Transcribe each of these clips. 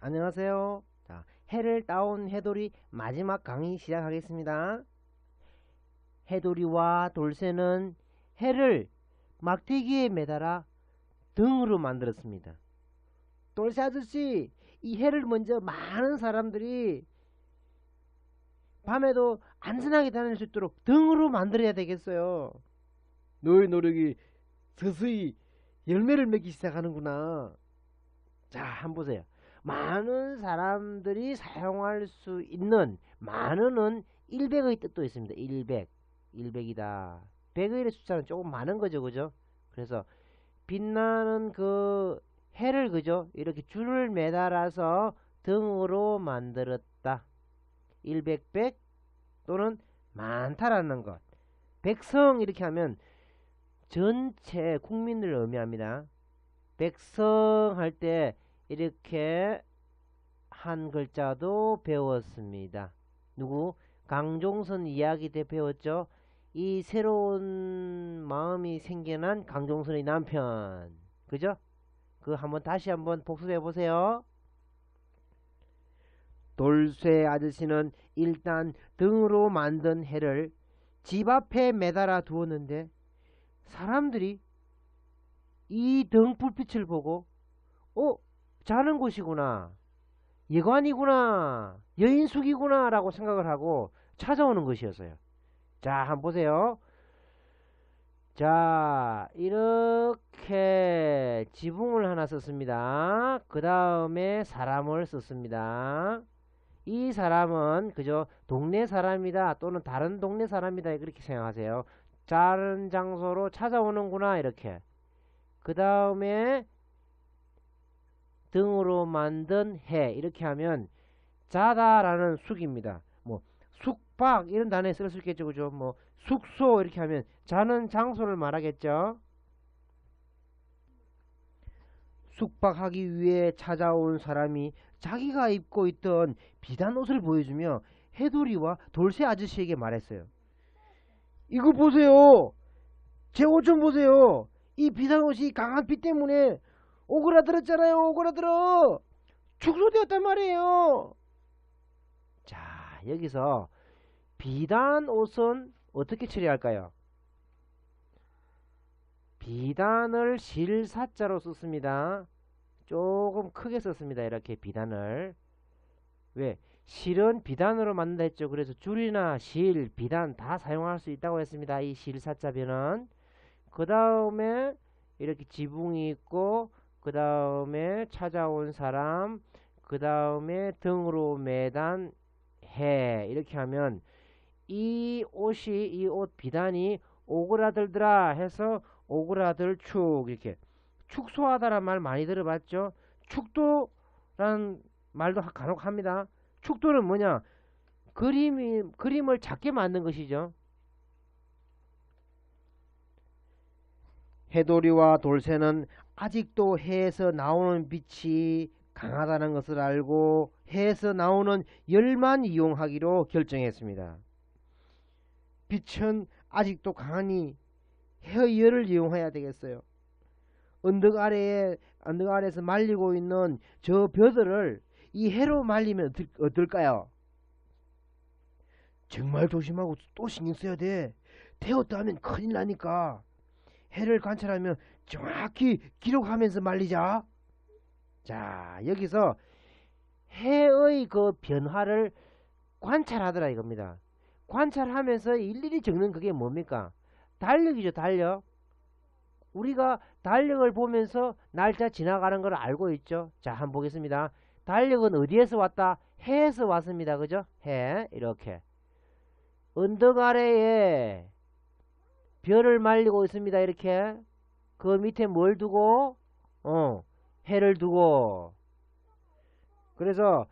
안녕하세요. 자, 해를 따온 해돌이 마지막 강의 시작하겠습니다. 해돌이와 돌쇠는 해를 막대기에 매달아 등으로 만들었습니다. 돌쇠 아저씨, 이 해를 먼저 많은 사람들이 밤에도 안전하게 다닐 수 있도록 등으로 만들어야 되겠어요. 너의 노력이 서서히 열매를 맺기 시작하는구나. 자, 한번 보세요. 많은 사람들이 사용할 수 있는 많은은 100의 뜻도 있습니다. 100. 100이다. 100의 숫자는 조금 많은 거죠. 그죠? 그래서 빛나는 그 해를 그죠? 이렇게 줄을 매달아서 등으로 만들었다. 100, 100 또는 많다라는 것. 백성 이렇게 하면 전체 국민을 의미합니다. 백성 할 때 이렇게 한 글자도 배웠습니다. 누구? 강종선 이야기 때 배웠죠. 이 새로운 마음이 생겨난 강종선의 남편. 그죠? 그 한번 다시 한번 복습해 보세요. 돌쇠 아저씨는 일단 등으로 만든 해를 집 앞에 매달아 두었는데 사람들이 이 등 불빛을 보고 자는 곳이구나, 예관이구나, 여인숙이구나 라고 생각을 하고 찾아오는 것이었어요. 자, 한번 보세요. 자, 이렇게 지붕을 하나 썼습니다. 그 다음에 사람을 썼습니다. 이 사람은 그저 동네 사람이다 또는 다른 동네 사람이다 그렇게 생각하세요. 다른 장소로 찾아오는구나 이렇게. 그 다음에 등으로 만든 해 이렇게 하면 자다라는 숙입니다. 뭐 숙박 이런 단어에 쓸 수 있겠죠. 그죠? 뭐 숙소 이렇게 하면 자는 장소를 말하겠죠. 숙박하기 위해 찾아온 사람이 자기가 입고 있던 비단 옷을 보여주며 해돌이와 돌쇠 아저씨에게 말했어요. 이거 보세요. 제 옷 좀 보세요. 이 비단 옷이 강한 비 때문에 오그라들었잖아요. 오그라들어. 축소되었단 말이에요. 자, 여기서 비단 옷은 어떻게 처리할까요? 비단을 실사자로 썼습니다. 조금 크게 썼습니다. 이렇게 비단을. 왜? 실은 비단으로 만든다 했죠. 그래서 줄이나 실, 비단 다 사용할 수 있다고 했습니다. 이 실사자변은. 그 다음에 이렇게 지붕이 있고, 그 다음에 찾아온 사람, 그 다음에 등으로 매단 해. 이렇게 하면 이 옷이, 이 옷 비단이 오그라들더라 해서 오그라들축. 이렇게 축소하다란 말 많이 들어봤죠. 축도라는 말도 간혹 합니다. 축도는 뭐냐? 그림을 작게 만든 것이죠. 해돌이와 돌쇠는 아직도 해에서 나오는 빛이 강하다는 것을 알고 해에서 나오는 열만 이용하기로 결정했습니다. 빛은 아직도 강하니 해의 열을 이용해야 되겠어요. 언덕 아래에서 말리고 있는 저 벼들을 이 해로 말리면 어떨까요? 정말 조심하고 또 신경 써야 돼. 태웠다 하면 큰일 나니까. 해를 관찰하면 정확히 기록하면서 말리자. 자, 여기서 해의 그 변화를 관찰하더라 이겁니다. 관찰하면서 일일이 적는 그게 뭡니까? 달력이죠, 달력. 우리가 달력을 보면서 날짜 지나가는 걸 알고 있죠. 자, 한번 보겠습니다. 달력은 어디에서 왔다? 해에서 왔습니다. 그죠? 해. 이렇게. 언덕 아래에 별을 말리고 있습니다. 이렇게. 그 밑에 뭘 두고? 해를 두고. 그래서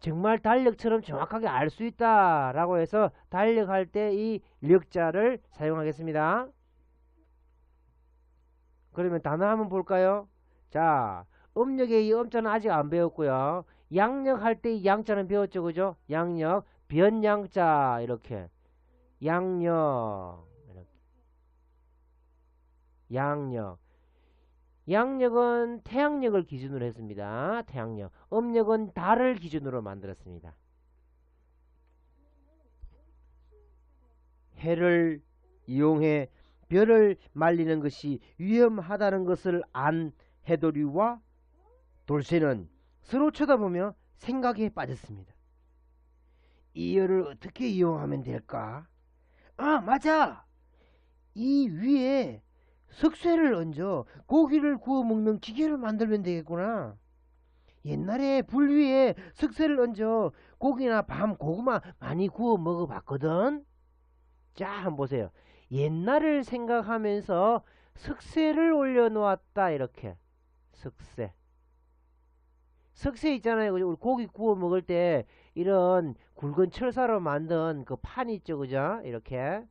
정말 달력처럼 정확하게 알 수 있다라고 해서 달력할 때 이 력자를 사용하겠습니다. 그러면 단어 한번 볼까요? 자, 음력의 이 음자는 아직 안 배웠고요. 양력 할 때 이 양자는 배웠죠. 그죠? 양력, 변양자 이렇게. 양력 이렇게. 양력. 양력은 태양력을 기준으로 했습니다. 태양력. 음력은 달을 기준으로 만들었습니다. 해를 이용해 별을 말리는 것이 위험하다는 것을 안 해돌이와 돌쇠는 서로 쳐다보며 생각에 빠졌습니다. 이 열을 어떻게 이용하면 될까? 아, 맞아! 이 위에 석쇠를 얹어 고기를 구워 먹는 기계를 만들면 되겠구나. 옛날에 불 위에 석쇠를 얹어 고기나 밤, 고구마 많이 구워 먹어봤거든. 자, 한번 보세요. 옛날을 생각하면서 석쇠를 올려놓았다. 이렇게 석쇠 있잖아요. 우리 고기 구워 먹을 때 이런 굵은 철사로 만든 그 판 있죠, 그죠? 이렇게.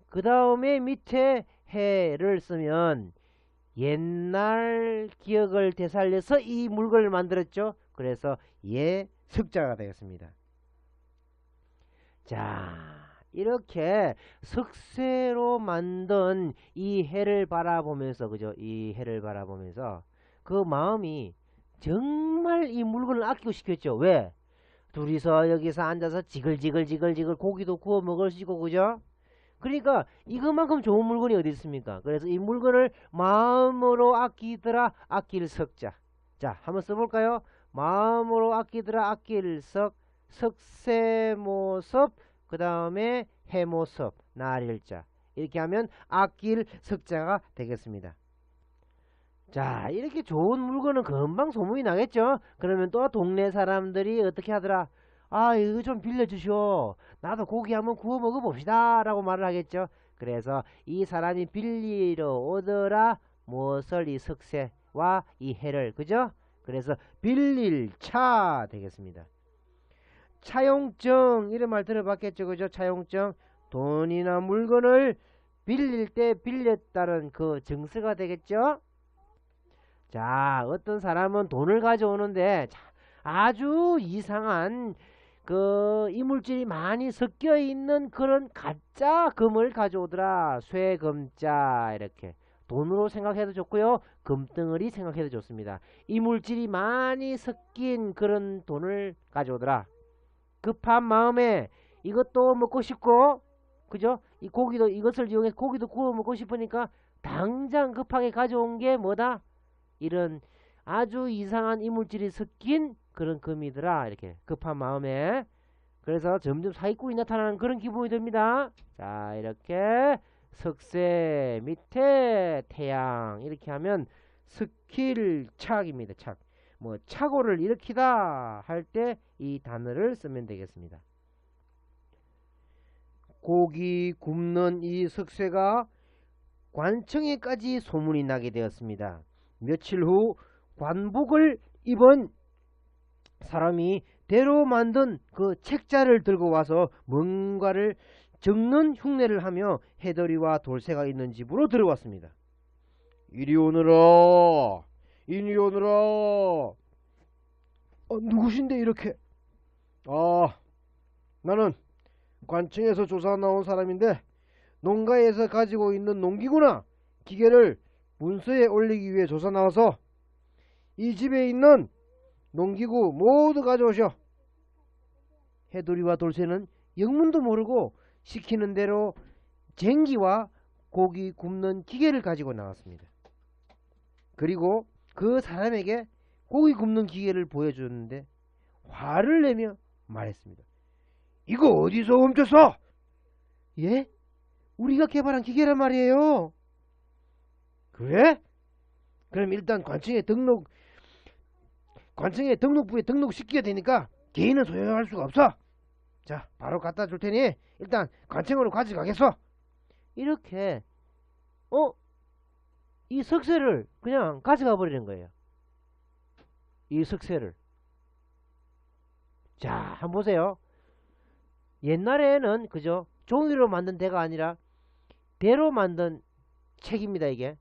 그 다음에 밑에 해를 쓰면 옛날 기억을 되살려서 이 물건을 만들었죠. 그래서 석자가 되겠습니다. 자, 이렇게 석쇠로 만든 이 해를 바라보면서, 그죠? 이 해를 바라보면서 그 마음이 정말 이 물건을 아끼고 싶겠죠. 왜? 둘이서 여기서 앉아서 지글지글 고기도 구워 먹을 수 있고, 그죠? 그러니까 이것만큼 좋은 물건이 어디 있습니까? 그래서 이 물건을 마음으로 아끼더라. 아낄 석자. 자, 한번 써볼까요? 마음으로 아끼더라. 아낄 석쇠모섭, 그 다음에 해모섭, 날일자. 이렇게 하면 아낄 석자가 되겠습니다. 자, 이렇게 좋은 물건은 금방 소문이 나겠죠? 그러면 또 동네 사람들이 어떻게 하더라? 아, 이거 좀 빌려주시오. 나도 고기 한번 구워 먹어봅시다. 라고 말을 하겠죠? 그래서 이 사람이 빌리러 오더라. 무엇을? 이 석쇠와 이 해를. 그죠? 그래서 빌릴 차 되겠습니다. 차용증, 이런 말 들어봤겠죠? 그죠? 차용증. 돈이나 물건을 빌릴 때 빌렸다는 그 증서가 되겠죠? 자, 어떤 사람은 돈을 가져오는데 아주 이상한 그 이물질이 많이 섞여 있는 그런 가짜 금을 가져오더라. 쇠금자. 이렇게 돈으로 생각해도 좋고요, 금덩어리 생각해도 좋습니다. 이물질이 많이 섞인 그런 돈을 가져오더라. 급한 마음에 이것도 먹고 싶고, 그죠? 이 고기도, 이것을 이용해서 고기도 구워 먹고 싶으니까 당장 급하게 가져온 게 뭐다? 이런 아주 이상한 이물질이 섞인 그런 금이더라. 이렇게 급한 마음에. 그래서 점점 사기꾼이 나타나는 그런 기분이 듭니다. 자, 이렇게 석쇠 밑에 태양, 이렇게 하면 스킬착입니다. 착. 뭐 착오를 일으키다 할 때 이 단어를 쓰면 되겠습니다. 고기 굽는 이 석쇠가 관청에까지 소문이 나게 되었습니다. 며칠 후 관복을 입은 사람이 대로 만든 그 책자를 들고 와서 뭔가를 적는 흉내를 하며 해돌이와 돌쇠가 있는 집으로 들어왔습니다. 이리 오너라, 이리 오너라. 누구신데 이렇게? 나는 관청에서 조사 나온 사람인데 농가에서 가지고 있는 농기구나 기계를 문서에 올리기 위해 조사 나와서 이 집에 있는 농기구 모두 가져오셔. 해돌이와 돌쇠는 영문도 모르고 시키는 대로 쟁기와 고기 굽는 기계를 가지고 나왔습니다. 그리고 그 사람에게 고기 굽는 기계를 보여주는데 화를 내며 말했습니다. 이거 어디서 훔쳤어? 예? 우리가 개발한 기계란 말이에요. 그래? 그럼 일단 관청에 등록부에 등록시켜야 되니까 개인은 소유할 수가 없어. 자, 바로 갖다 줄 테니 일단 관청으로 가져가겠어. 이렇게 이 석쇠를 그냥 가져가 버리는 거예요. 이 석쇠를. 자, 한번 보세요. 옛날에는 그죠, 종이로 만든 대가 아니라 대로 만든 책입니다. 이게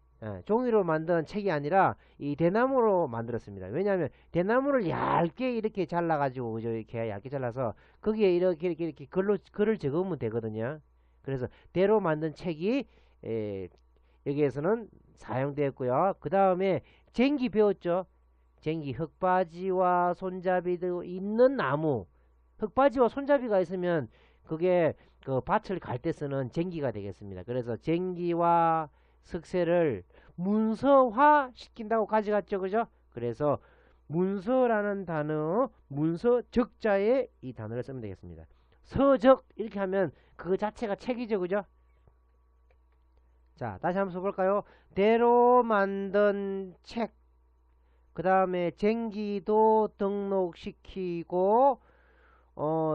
종이로 만든 책이 아니라 이 대나무로 만들었습니다. 왜냐하면 대나무를 얇게 이렇게 잘라가지고, 그죠, 이렇게 얇게 잘라서 거기에 이렇게 글을 적으면 되거든요. 그래서 대로 만든 책이 여기에서는 사용되었고요. 그 다음에 쟁기 배웠죠. 쟁기, 흙바지와 손잡이도 있는 나무. 흙바지와 손잡이가 있으면 그게 그 밭을 갈 때 쓰는 쟁기가 되겠습니다. 그래서 쟁기와 석쇠를 문서화 시킨다고 가져갔죠. 그죠? 그래서 문서라는 단어, 문서 적자에 이 단어를 쓰면 되겠습니다. 서적 이렇게 하면 그 자체가 책이죠. 그죠? 자, 다시 한번 써볼까요? 대로 만든 책. 그 다음에 쟁기도 등록시키고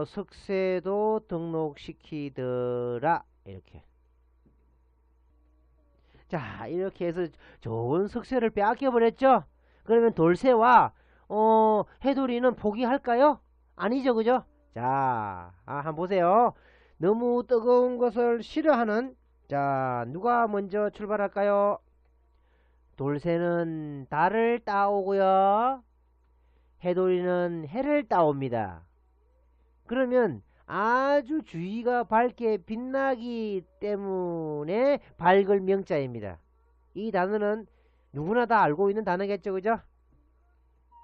석쇠도 등록시키더라. 이렇게. 자, 이렇게 해서 좋은 석쇠를 빼앗겨 버렸죠. 그러면 돌쇠와 해돌이는 포기할까요? 아니죠. 그죠? 자, 한번 보세요. 너무 뜨거운 것을 싫어하는, 자, 누가 먼저 출발할까요? 돌쇠는 달을 따오고요. 해돌이는 해를 따옵니다. 그러면 아주 주위가 밝게 빛나기 때문에 밝을 명자입니다. 이 단어는 누구나 다 알고 있는 단어겠죠. 그죠?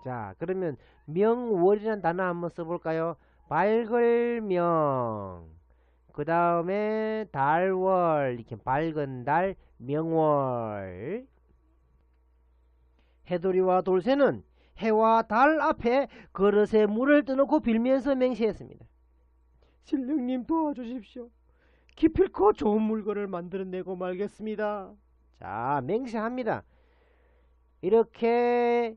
자, 그러면 명월이라는 단어 한번 써볼까요? 밝을 명. 그 다음에 달월. 이렇게 밝은 달, 명월. 해돌이와 돌쇠는 해와 달 앞에 그릇에 물을 떠놓고 빌면서 맹세했습니다. 신령님 도와주십시오. 기필코 좋은 물건을 만들어내고 말겠습니다. 자, 맹세합니다. 이렇게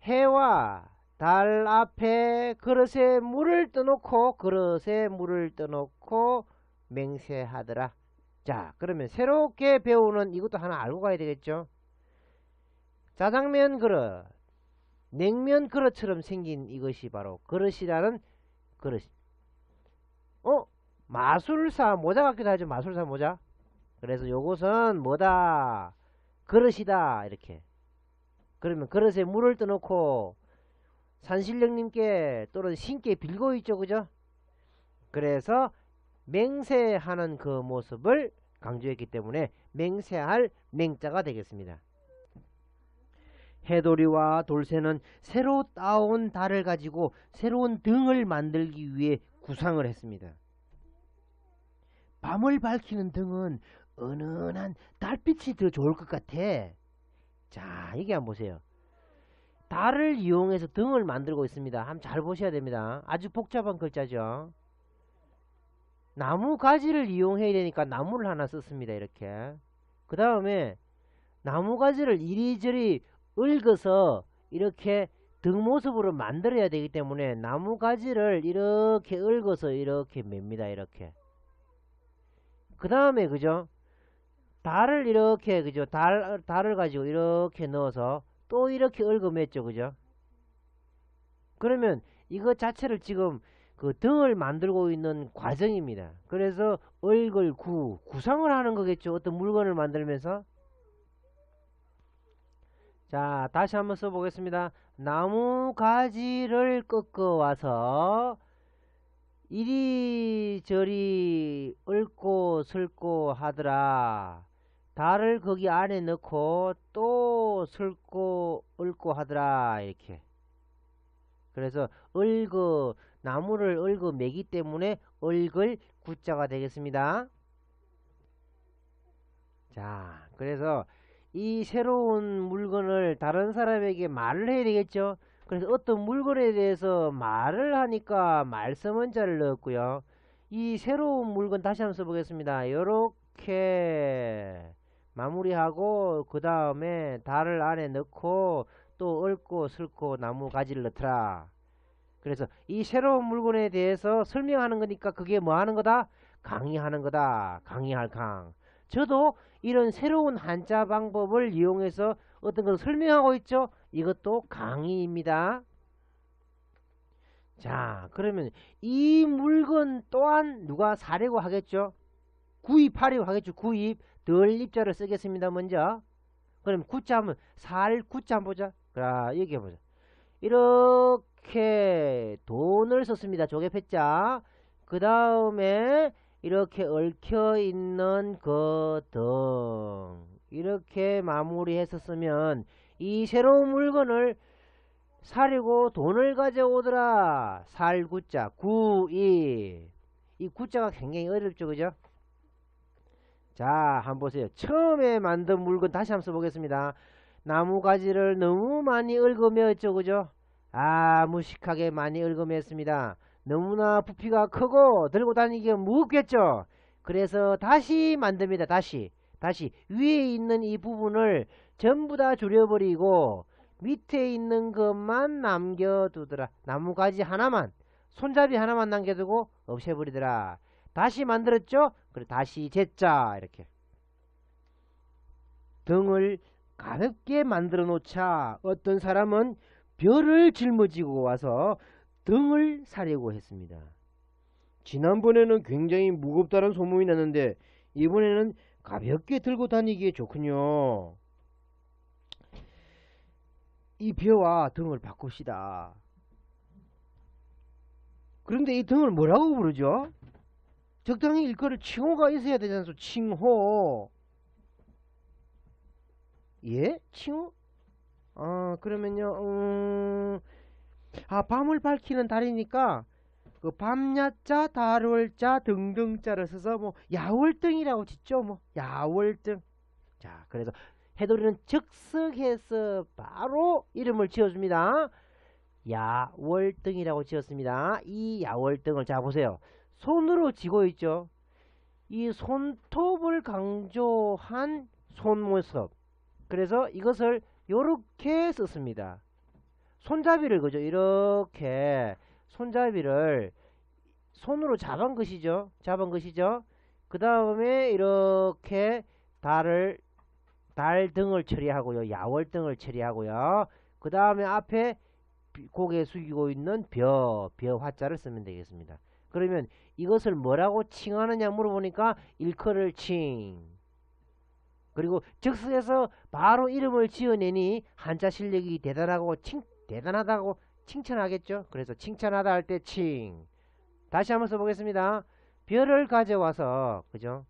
해와 달 앞에 그릇에 물을 떠놓고 맹세하더라. 자, 그러면 새롭게 배우는 이것도 하나 알고 가야 되겠죠. 짜장면 그릇, 냉면 그릇처럼 생긴 이것이 바로 그릇이라는 그릇. 마술사 모자 같기도 하죠. 마술사 모자. 그래서 요것은 뭐다? 그릇이다. 이렇게. 그러면 그릇에 물을 떠놓고 산신령님께 또는 신께 빌고 있죠. 그죠? 그래서 맹세하는 그 모습을 강조했기 때문에 맹세할 맹자가 되겠습니다. 해돌이와 돌쇠는 새로 따온 달을 가지고 새로운 등을 만들기 위해 구상을 했습니다. 밤을 밝히는 등은 은은한 달빛이 더 좋을 것 같아. 자, 이게 한번 보세요. 달을 이용해서 등을 만들고 있습니다. 한번 잘 보셔야 됩니다. 아주 복잡한 글자죠. 나무 가지를 이용해야 되니까 나무를 하나 썼습니다. 이렇게. 그 다음에 나무 가지를 이리저리 얽어서 이렇게 등 모습으로 만들어야 되기 때문에 나무 가지를 이렇게 얽어서 이렇게 맵니다. 이렇게. 그 다음에 그죠? 달을 이렇게 그죠? 달을 가지고 이렇게 넣어서 또 이렇게 얽어 맸죠. 그죠? 그러면 이거 자체를 지금 그 등을 만들고 있는 과정입니다. 그래서 얽을 구상을 하는 거겠죠. 어떤 물건을 만들면서. 자, 다시 한번 써보겠습니다. 나무 가지를 꺾어 와서 이리저리 얽고 설고 하더라. 달을 거기 안에 넣고 또 설고 얽고 하더라. 이렇게. 그래서 나무를 얽어 매기 때문에 얽을 구자가 되겠습니다. 자, 그래서 이 새로운 물건을 다른 사람에게 말을 해야 되겠죠. 그래서 어떤 물건에 대해서 말을 하니까 말서문자를 넣었고요. 이 새로운 물건 다시 한번 써보겠습니다. 요렇게 마무리하고 그 다음에 달을 안에 넣고 또 얽고 설고 나무 가지를 넣더라. 그래서 이 새로운 물건에 대해서 설명하는 거니까 그게 뭐 하는 거다? 강의하는 거다. 강의할 강. 저도 이런 새로운 한자 방법을 이용해서 어떤 것을 설명하고 있죠. 이것도 강의입니다. 자, 그러면 이 물건 또한 누가 사려고 하겠죠. 구입하려고 하겠죠. 구입. 덜 입자를 쓰겠습니다. 먼저. 그럼 구자 하면 살 구자 한번 보자. 자, 여기 보자. 이렇게 돈을 썼습니다. 조개패자. 그 다음에 이렇게 얽혀 있는 그 등. 이렇게 마무리했었으면 이 새로운 물건을 사려고 돈을 가져오더라. 살 구자 구이. 이 구자가 굉장히 어렵죠, 그죠? 자, 한번 보세요. 처음에 만든 물건 다시 한번 써보겠습니다. 나무가지를 너무 많이 얽어매었죠, 그죠? 아, 무식하게 많이 얽어맸습니다. 너무나 부피가 크고 들고 다니기가 무겁겠죠? 그래서 다시 만듭니다. 다시 위에 있는 이 부분을 전부 다 줄여버리고 밑에 있는 것만 남겨두더라. 나무가지 하나만, 손잡이 하나만 남겨두고 없애버리더라. 다시 만들었죠? 그래, 다시 제자. 이렇게 등을 가볍게 만들어 놓자 어떤 사람은 별을 짊어지고 와서 등을 사려고 했습니다. 지난번에는 굉장히 무겁다는 소문이 났는데 이번에는 가볍게 들고 다니기에 좋군요. 이 벼와 등을 바꿉시다. 그런데 이 등을 뭐라고 부르죠? 적당히 일거를 칭호가 있어야 되지 않습니까? 칭호. 예? 칭호? 그러면요, 밤을 밝히는 달이니까, 그 밤야자, 달월자, 등등자를 써서, 뭐, 야월등이라고 짓죠, 뭐, 야월등. 자, 그래서, 해돌이는 즉석해서 바로 이름을 지어줍니다. 야월등이라고 지었습니다. 이 야월등을, 자, 보세요. 손으로 쥐고 있죠. 이 손톱을 강조한 손모습. 그래서 이것을 요렇게 썼습니다. 손잡이를 그죠? 이렇게 손잡이를 손으로 잡은 것이죠. 그 다음에 이렇게 달 등을 처리하고요. 야월등을 처리하고요. 그 다음에 앞에 고개 숙이고 있는 벼 화자를 쓰면 되겠습니다. 그러면 이것을 뭐라고 칭하느냐 물어보니까 일컬을 칭. 그리고 즉석에서 바로 이름을 지어내니 한자 실력이 대단하다고 칭찬하겠죠. 그래서 칭찬하다 할 때 칭. 다시 한번 써보겠습니다. 별을 가져와서 그죠?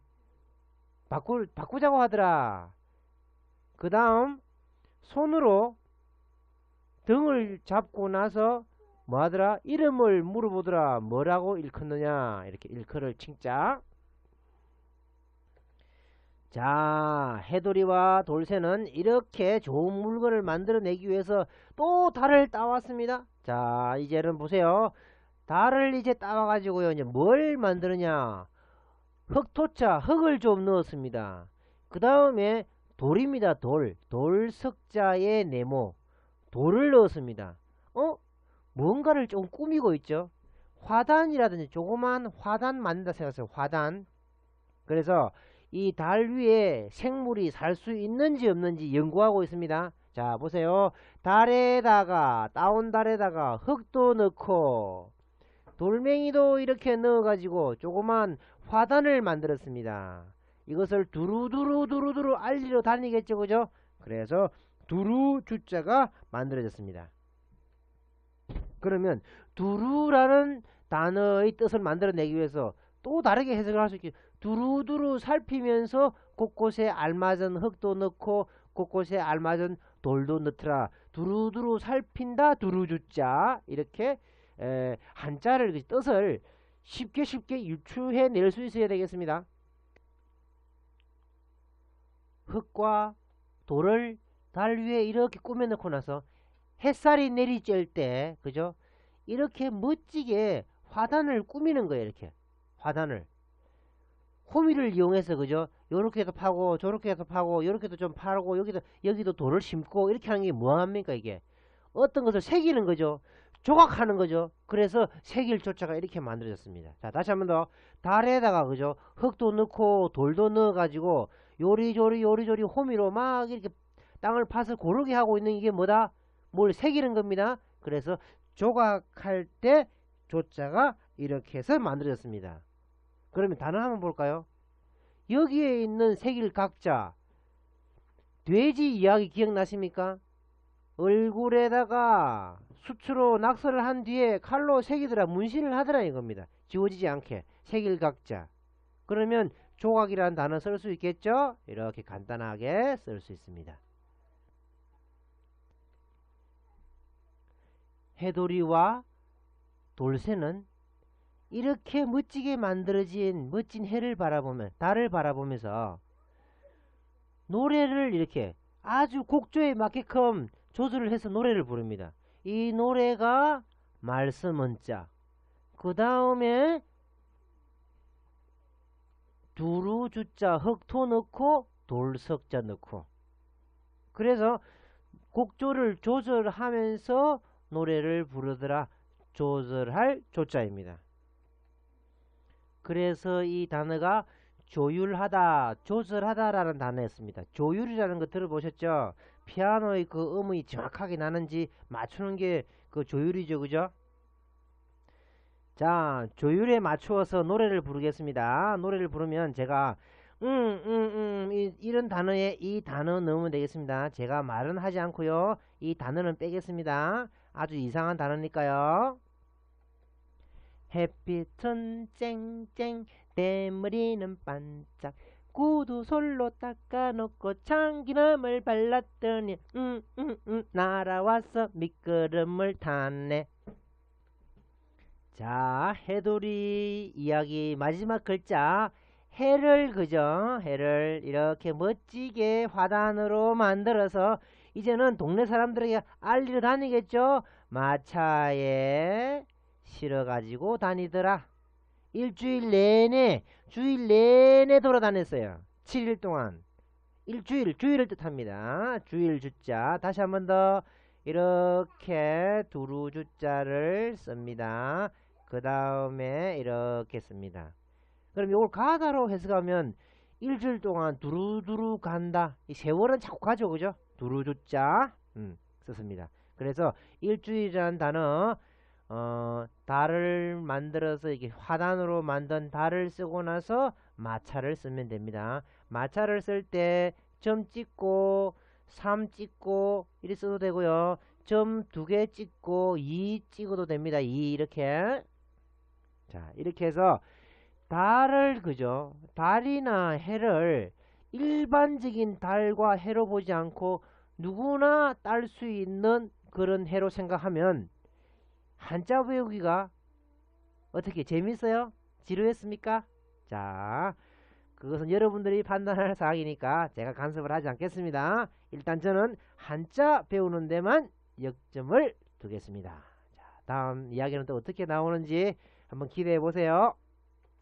바꾸자고 하더라. 그 다음 손으로 등을 잡고 나서 뭐 하더라? 이름을 물어보더라. 뭐라고 일컫느냐? 이렇게 일컬을 칭자. 자, 해돌이와 돌쇠는 이렇게 좋은 물건을 만들어내기 위해서 또 달을 따왔습니다. 자, 이제는 보세요. 달을 이제 따와가지고요. 이제 뭘 만드느냐? 흑토자, 흙을 좀 넣었습니다. 그 다음에 돌입니다. 돌석자의 네모. 돌을 넣었습니다. 뭔가를 좀 꾸미고 있죠. 화단이라든지 조그만 화단 만든다 생각하세요. 화단. 그래서 이 달 위에 생물이 살 수 있는지 없는지 연구하고 있습니다. 자, 보세요. 따온 달에다가 흙도 넣고 돌멩이도 이렇게 넣어가지고 조그만 화단을 만들었습니다. 이것을 두루두루 알리러 다니겠죠, 그죠? 그래서 두루 주자가 만들어졌습니다. 그러면 두루라는 단어의 뜻을 만들어내기 위해서 또 다르게 해석을 할 수 있겠죠. 두루두루 살피면서 곳곳에 알맞은 흙도 넣고 곳곳에 알맞은 돌도 넣더라. 두루두루 살핀다 두루주자. 이렇게 한자를 뜻을 쉽게 유추해 낼 수 있어야 되겠습니다. 흙과 돌을 달 위에 이렇게 꾸며 놓고 나서 햇살이 내리쬐을 때 그죠? 이렇게 멋지게 화단을 꾸미는 거예요. 이렇게 화단을 호미를 이용해서 그죠? 요렇게도 파고 저렇게도 파고 요렇게도 좀 파고 여기도 돌을 심고 이렇게 하는 게 뭐합니까? 이게 어떤 것을 새기는 거죠. 조각하는 거죠. 그래서 새길 조차가 이렇게 만들어졌습니다. 자, 다시 한번 더. 달에다가 그죠? 흙도 넣고 돌도 넣어 가지고 요리조리 호미로 막 이렇게 땅을 파서 고르게 하고 있는 이게 뭐다? 뭘 새기는 겁니다. 그래서 조각할 때 조자가 이렇게 해서 만들어졌습니다. 그러면 단어 한번 볼까요? 여기에 있는 새길 각자, 돼지 이야기 기억나십니까? 얼굴에다가 수추로 낙서를 한 뒤에 칼로 새기더라, 문신을 하더라 이겁니다. 지워지지 않게 새길 각자. 그러면 조각이라는 단어 쓸 수 있겠죠? 이렇게 간단하게 쓸 수 있습니다. 해돌이와 돌쇠는 이렇게 멋지게 만들어진 멋진 해를 바라보면, 달을 바라보면서 노래를 이렇게 아주 곡조에 맞게끔 조절을 해서 노래를 부릅니다. 이 노래가 말씀은 자, 그 다음에 두루 주자 흑토 넣고 돌석자 넣고, 그래서 곡조를 조절하면서 노래를 부르더라. 조절할 조자입니다. 그래서 이 단어가 조율하다, 조절하다 라는 단어였습니다. 조율이라는 거 들어보셨죠? 피아노의 그 음이 정확하게 나는지 맞추는 게 그 조율이죠, 그죠? 자, 조율에 맞추어서 노래를 부르겠습니다. 노래를 부르면 제가 이런 단어에 이 단어 넣으면 되겠습니다. 제가 말은 하지 않고요, 이 단어는 빼겠습니다. 아주 이상한 단어니까요. 햇빛은 쨍쨍, 대머리는 반짝, 구두 솔로 닦아놓고 참기름을 발랐더니 날아와서 미끄럼을 탔네. 자, 해돌이 이야기 마지막 글자 해를, 그죠? 해를 이렇게 멋지게 화단으로 만들어서 이제는 동네 사람들에게 알리러 다니겠죠? 마차에 실어가지고 다니더라. 주일 내내 돌아다녔어요. 7일 동안. 주일을 뜻합니다. 주일 주자. 다시 한 번 더 이렇게 두루 주자를 씁니다. 그 다음에 이렇게 씁니다. 그럼 이걸 가다로 해석하면 일주일 동안 두루두루 간다. 이 세월은 자꾸 가죠, 그죠? 두루 주자 썼습니다. 그래서 일주일이라는 단어, 달을 만들어서 이렇게 화단으로 만든 달을 쓰고 나서 마차를 쓰면 됩니다. 마차를 쓸 때 점 찍고 3 찍고 이렇게 써도 되고요. 점 2개 찍고 2 찍어도 됩니다. 2 이렇게. 자, 이렇게 해서 달을, 그죠? 달이나 해를 일반적인 달과 해로 보지 않고 누구나 딸 수 있는 그런 해로 생각하면 한자 외우기가 어떻게 재밌어요? 지루했습니까? 자, 그것은 여러분들이 판단할 사항이니까 제가 간섭을 하지 않겠습니다. 일단 저는 한자 배우는 데만 역점을 두겠습니다. 자, 다음 이야기는 또 어떻게 나오는지 한번 기대해 보세요.